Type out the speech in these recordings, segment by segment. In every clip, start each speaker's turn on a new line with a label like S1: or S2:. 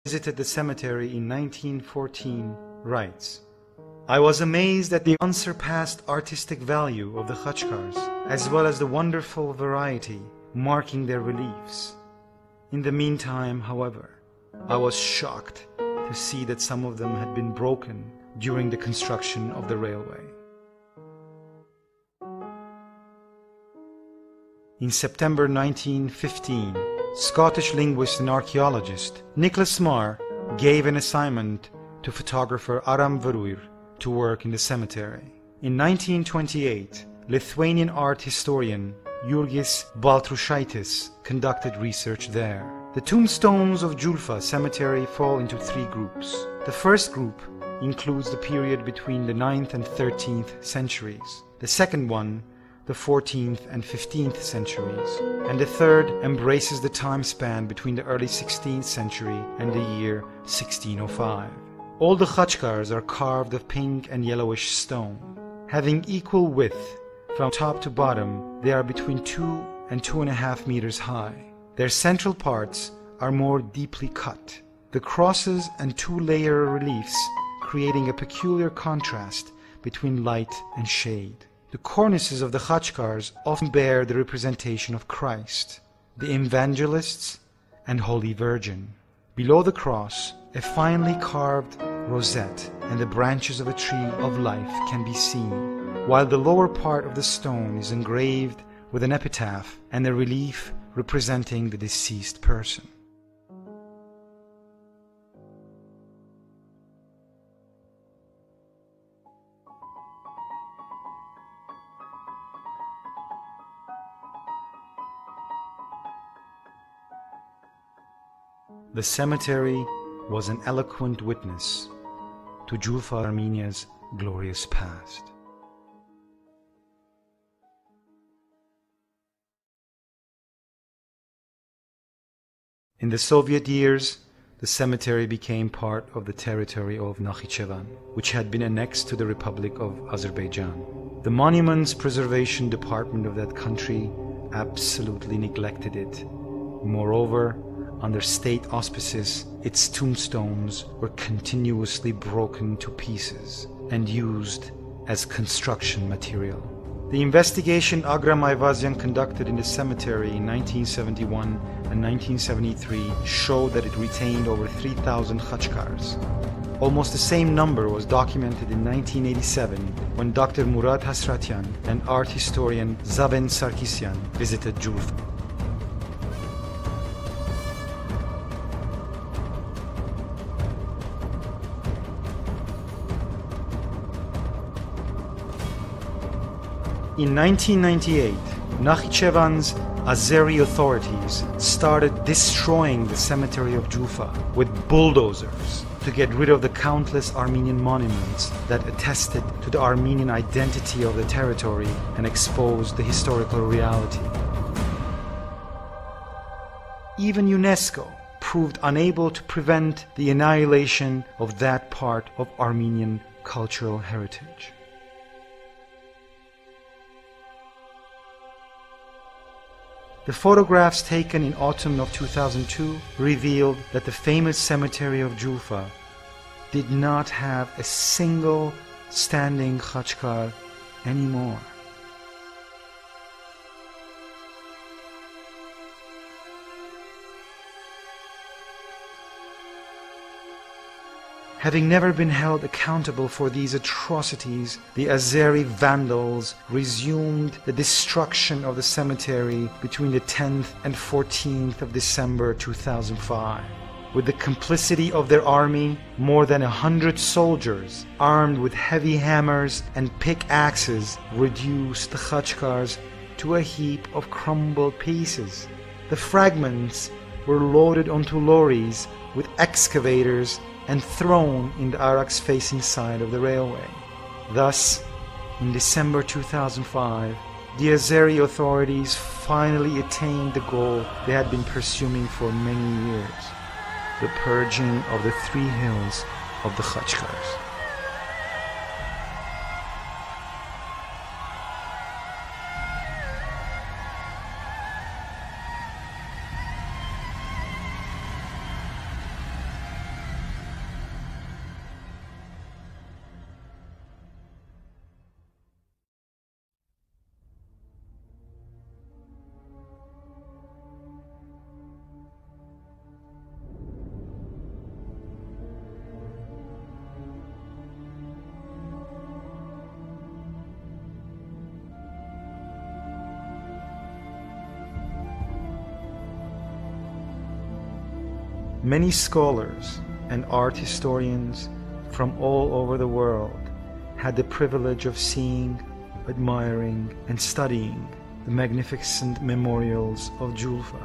S1: visited the cemetery in 1914, writes, "I was amazed at the unsurpassed artistic value of the khachkars, as well as the wonderful variety marking their reliefs. In the meantime, however, I was shocked to see that some of them had been broken during the construction of the railway." In September 1915, Scottish linguist and archaeologist Nicholas Marr gave an assignment to photographer Aram Veruir to work in the cemetery. In 1928, Lithuanian art historian Jurgis Baltrušaitis conducted research there. The tombstones of Julfa cemetery fall into three groups. The first group includes the period between the 9th and 13th centuries. The second one, the 14th and 15th centuries. And the third embraces the time span between the early 16th century and the year 1605. All the khachkars are carved of pink and yellowish stone. Having equal width from top to bottom, they are between 2 and 2.5 meters high. Their central parts are more deeply cut. The crosses and two-layer reliefs creating a peculiar contrast between light and shade. The cornices of the khachkars often bear the representation of Christ, the Evangelists, and Holy Virgin. Below the cross, a finely carved rosette and the branches of a tree of life can be seen, while the lower part of the stone is engraved with an epitaph and a relief representing the deceased person. The cemetery was an eloquent witness to Julfa, Armenia's glorious past. In the Soviet years, the cemetery became part of the territory of Nakhichevan, which had been annexed to the Republic of Azerbaijan. The Monuments Preservation Department of that country absolutely neglected it. Moreover, under state auspices, its tombstones were continuously broken to pieces and used as construction material. The investigation Agram Ayvazyan conducted in the cemetery in 1971 and 1973 showed that it retained over 3,000 khachkars. Almost the same number was documented in 1987 when Dr. Murad Hasratian and art historian Zaven Sarkisyan visited Julfa. In 1998, Nakhichevan's Azeri authorities started destroying the cemetery of Julfa with bulldozers to get rid of the countless Armenian monuments that attested to the Armenian identity of the territory and exposed the historical reality. Even UNESCO proved unable to prevent the annihilation of that part of Armenian cultural heritage. The photographs taken in autumn of 2002 revealed that the famous cemetery of Julfa did not have a single standing khachkar anymore. Having never been held accountable for these atrocities, the Azeri vandals resumed the destruction of the cemetery between the 10th and 14th of December 2005. With the complicity of their army, more than 100 soldiers, armed with heavy hammers and pickaxes, reduced the khachkars to a heap of crumbled pieces. The fragments were loaded onto lorries with excavators and thrown in the Araks-facing side of the railway. Thus, in December 2005, the Azeri authorities finally attained the goal they had been pursuing for many years: the purging of the three hills of the khachkars. Many scholars and art historians from all over the world had the privilege of seeing, admiring, and studying the magnificent memorials of Julfa.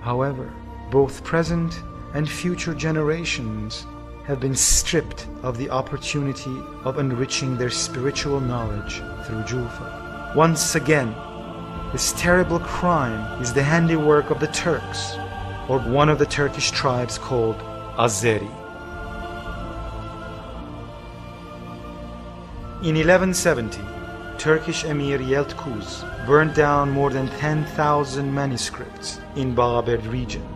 S1: However, both present and future generations have been stripped of the opportunity of enriching their spiritual knowledge through Julfa. Once again, this terrible crime is the handiwork of the Turks, or one of the Turkish tribes called Azeri. In 1170, Turkish Emir Yeltkuz burned down more than 10,000 manuscripts in Babel region.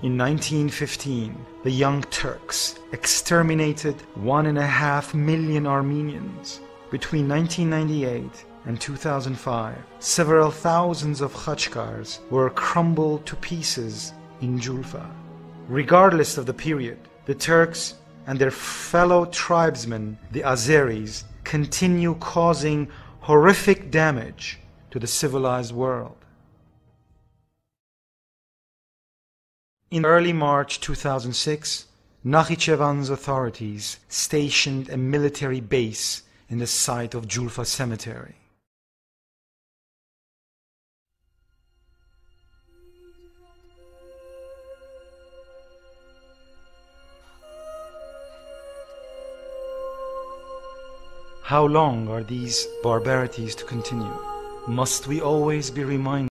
S1: In 1915, the Young Turks exterminated 1.5 million Armenians. Between 1998 and 2005, several thousands of Khachkars were crumbled to pieces in Julfa. Regardless of the period, the Turks and their fellow tribesmen, the Azeris, continue causing horrific damage to the civilized world. In early March 2006, Nakhichevan's authorities stationed a military base in the site of Julfa cemetery. How long are these barbarities to continue? Must we always be reminded